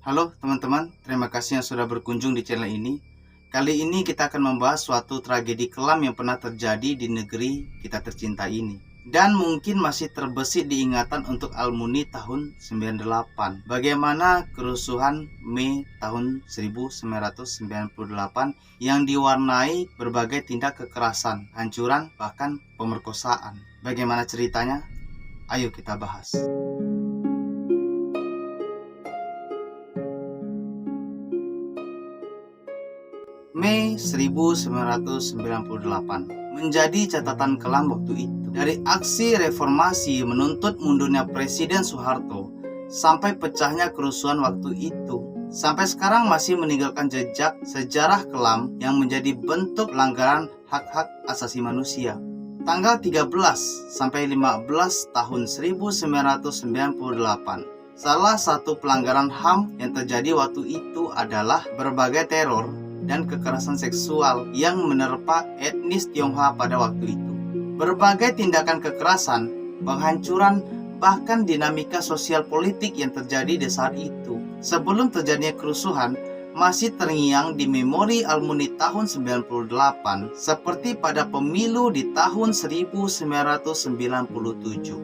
Halo teman-teman, terima kasih yang sudah berkunjung di channel ini. Kali ini kita akan membahas suatu tragedi kelam yang pernah terjadi di negeri kita tercinta ini. Dan mungkin masih terbesit di ingatan untuk Almuni tahun 98. Bagaimana kerusuhan Mei tahun 1998 yang diwarnai berbagai tindak kekerasan, hancuran, bahkan pemerkosaan. Bagaimana ceritanya? Ayo kita bahas. Mei 1998 menjadi catatan kelam waktu itu. Dari aksi reformasi menuntut mundurnya Presiden Soeharto sampai pecahnya kerusuhan waktu itu, sampai sekarang masih meninggalkan jejak sejarah kelam yang menjadi bentuk pelanggaran hak-hak asasi manusia. Tanggal 13 sampai 15 tahun 1998, salah satu pelanggaran HAM yang terjadi waktu itu adalah berbagai teror dan kekerasan seksual yang menerpa etnis Tionghoa pada waktu itu. Berbagai tindakan kekerasan, penghancuran, bahkan dinamika sosial politik yang terjadi di saat itu sebelum terjadinya kerusuhan masih terngiang di memori Almuni tahun 98 seperti pada pemilu di tahun 1997.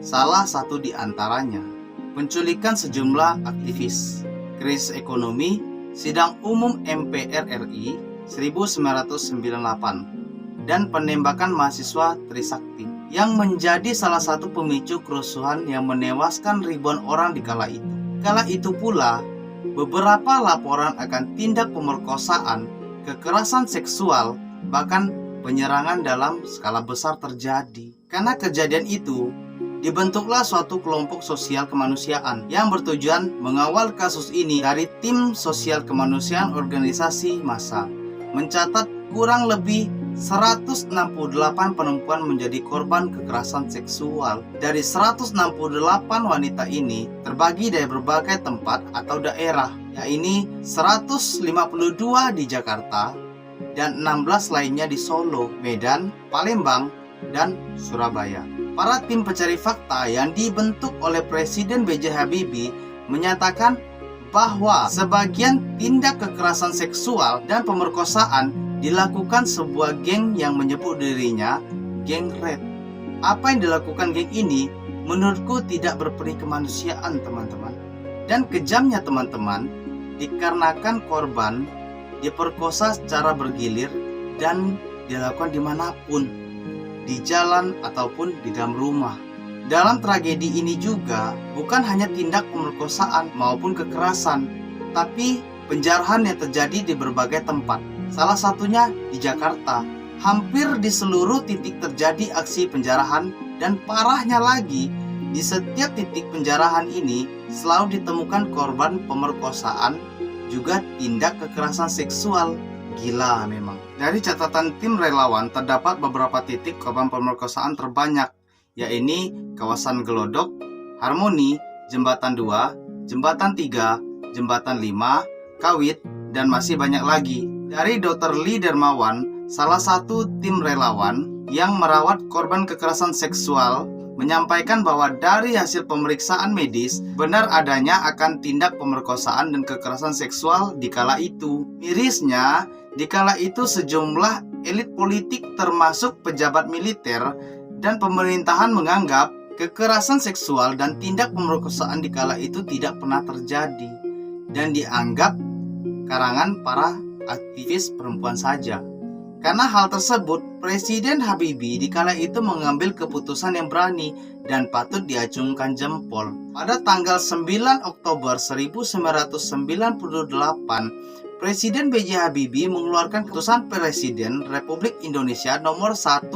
Salah satu di antaranya penculikan sejumlah aktivis, krisis ekonomi, Sidang Umum MPR RI 1998 dan penembakan mahasiswa Trisakti yang menjadi salah satu pemicu kerusuhan yang menewaskan ribuan orang di kala itu. Kala itu pula, beberapa laporan akan tindak pemerkosaan, kekerasan seksual, bahkan penyerangan dalam skala besar terjadi. Karena kejadian itu, dibentuklah suatu kelompok sosial kemanusiaan yang bertujuan mengawal kasus ini dari tim sosial kemanusiaan organisasi massa. Mencatat kurang lebih 168 perempuan menjadi korban kekerasan seksual. Dari 168 wanita ini terbagi dari berbagai tempat atau daerah, yaitu 152 di Jakarta dan 16 lainnya di Solo, Medan, Palembang, dan Surabaya. Para tim pencari fakta yang dibentuk oleh Presiden B.J. Habibie menyatakan bahwa sebagian tindak kekerasan seksual dan pemerkosaan dilakukan sebuah geng yang menyebut dirinya geng Red. Apa yang dilakukan geng ini menurutku tidak berperi kemanusiaan, teman-teman. Dan kejamnya, teman-teman, dikarenakan korban diperkosa secara bergilir dan dilakukan dimanapun, di jalan ataupun di dalam rumah. Dalam tragedi ini juga bukan hanya tindak pemerkosaan maupun kekerasan, tapi penjarahan yang terjadi di berbagai tempat. Salah satunya di Jakarta. Hampir di seluruh titik terjadi aksi penjarahan, dan parahnya lagi, di setiap titik penjarahan ini selalu ditemukan korban pemerkosaan, juga tindak kekerasan seksual. Gila memang. Dari catatan tim relawan terdapat beberapa titik korban pemerkosaan terbanyak, yaitu kawasan Gelodok, Harmoni, Jembatan 2, Jembatan 3, Jembatan 5, Kawit, dan masih banyak lagi. Dari Dr. Lee Dermawan, salah satu tim relawan yang merawat korban kekerasan seksual, menyampaikan bahwa dari hasil pemeriksaan medis benar adanya akan tindak pemerkosaan dan kekerasan seksual di kala itu. Mirisnya, di kala itu sejumlah elit politik termasuk pejabat militer dan pemerintahan menganggap kekerasan seksual dan tindak pemerkosaan di kala itu tidak pernah terjadi dan dianggap karangan para aktivis perempuan saja. Karena hal tersebut, Presiden Habibie di kala itu mengambil keputusan yang berani dan patut diacungkan jempol. Pada tanggal 9 Oktober 1998, Presiden B.J. Habibie mengeluarkan keputusan Presiden Republik Indonesia nomor 181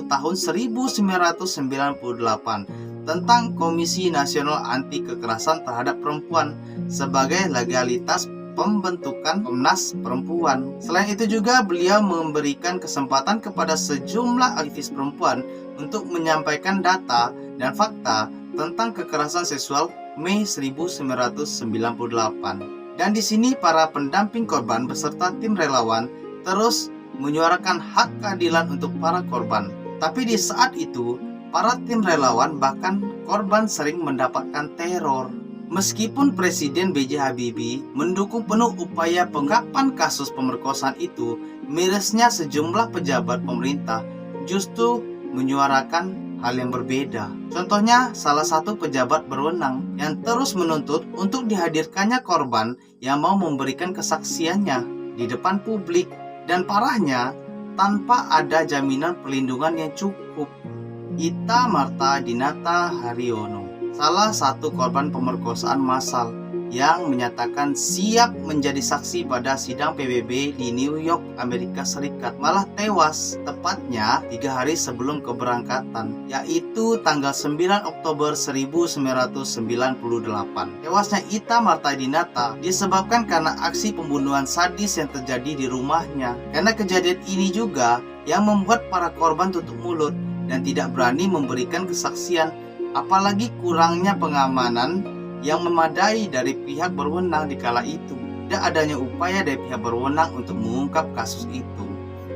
tahun 1998 tentang Komisi Nasional Anti Kekerasan Terhadap Perempuan sebagai legalitas pembentukan Komnas Perempuan. Selain itu juga beliau memberikan kesempatan kepada sejumlah aktivis perempuan untuk menyampaikan data dan fakta tentang kekerasan seksual Mei 1998. Dan di sini para pendamping korban beserta tim relawan terus menyuarakan hak keadilan untuk para korban. Tapi di saat itu, para tim relawan bahkan korban sering mendapatkan teror, Meskipun Presiden B.J. Habibie mendukung penuh upaya pengungkapan kasus pemerkosaan itu, mirisnya sejumlah pejabat pemerintah justru menyuarakan hal yang berbeda. Contohnya, salah satu pejabat berwenang yang terus menuntut untuk dihadirkannya korban yang mau memberikan kesaksiannya di depan publik, dan parahnya tanpa ada jaminan perlindungan yang cukup. Ita Marta Dinata Haryono, salah satu korban pemerkosaan massal yang menyatakan siap menjadi saksi pada sidang PBB di New York, Amerika Serikat, malah tewas tepatnya 3 hari sebelum keberangkatan, yaitu tanggal 9 Oktober 1998. Tewasnya Ita Marta Dinata disebabkan karena aksi pembunuhan sadis yang terjadi di rumahnya. Karena kejadian ini juga yang membuat para korban tutup mulut dan tidak berani memberikan kesaksian, apalagi kurangnya pengamanan yang memadai dari pihak berwenang di kala itu, dan adanya upaya dari pihak berwenang untuk mengungkap kasus itu,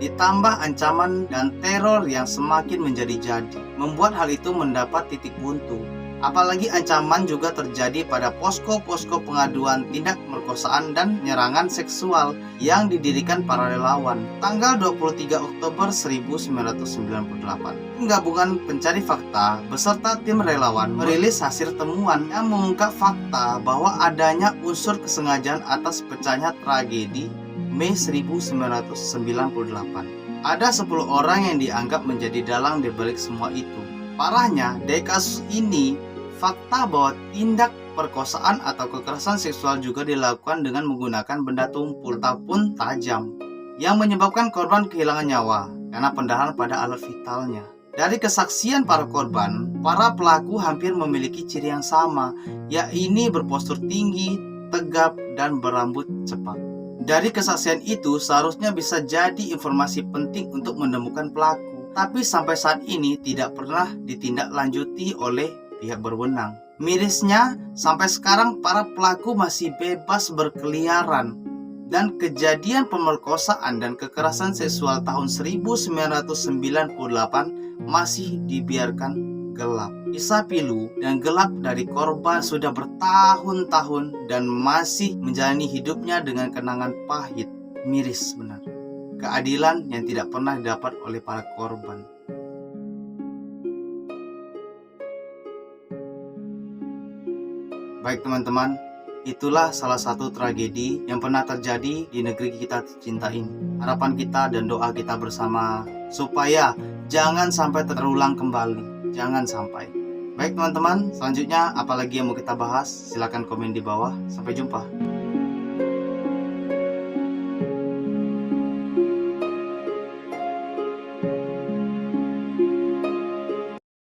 ditambah ancaman dan teror yang semakin menjadi-jadi, membuat hal itu mendapat titik buntu. Apalagi ancaman juga terjadi pada posko-posko pengaduan tindak pemerkosaan dan penyerangan seksual yang didirikan para relawan. Tanggal 23 Oktober 1998, Gabungan Pencari Fakta beserta tim relawan merilis hasil temuan yang mengungkap fakta bahwa adanya unsur kesengajaan atas pecahnya tragedi Mei 1998. Ada 10 orang yang dianggap menjadi dalang di balik semua itu. Parahnya, dari kasus ini, fakta bahwa tindak perkosaan atau kekerasan seksual juga dilakukan dengan menggunakan benda tumpul ataupun tajam, yang menyebabkan korban kehilangan nyawa karena pendarahan pada alat vitalnya. Dari kesaksian para korban, para pelaku hampir memiliki ciri yang sama, yaitu berpostur tinggi, tegap, dan berambut cepat. Dari kesaksian itu seharusnya bisa jadi informasi penting untuk menemukan pelaku, tapi sampai saat ini tidak pernah ditindaklanjuti oleh pihak berwenang. Mirisnya, sampai sekarang para pelaku masih bebas berkeliaran, dan kejadian pemerkosaan dan kekerasan seksual tahun 1998 masih dibiarkan gelap. Kisah pilu dan gelap dari korban sudah bertahun-tahun dan masih menjalani hidupnya dengan kenangan pahit. Miris benar. Keadilan yang tidak pernah didapat oleh para korban. Baik teman-teman, itulah salah satu tragedi yang pernah terjadi di negeri kita tercinta ini. Harapan kita dan doa kita bersama supaya jangan sampai terulang kembali. Jangan sampai. Baik teman-teman, selanjutnya apalagi yang mau kita bahas? Silakan komen di bawah. Sampai jumpa.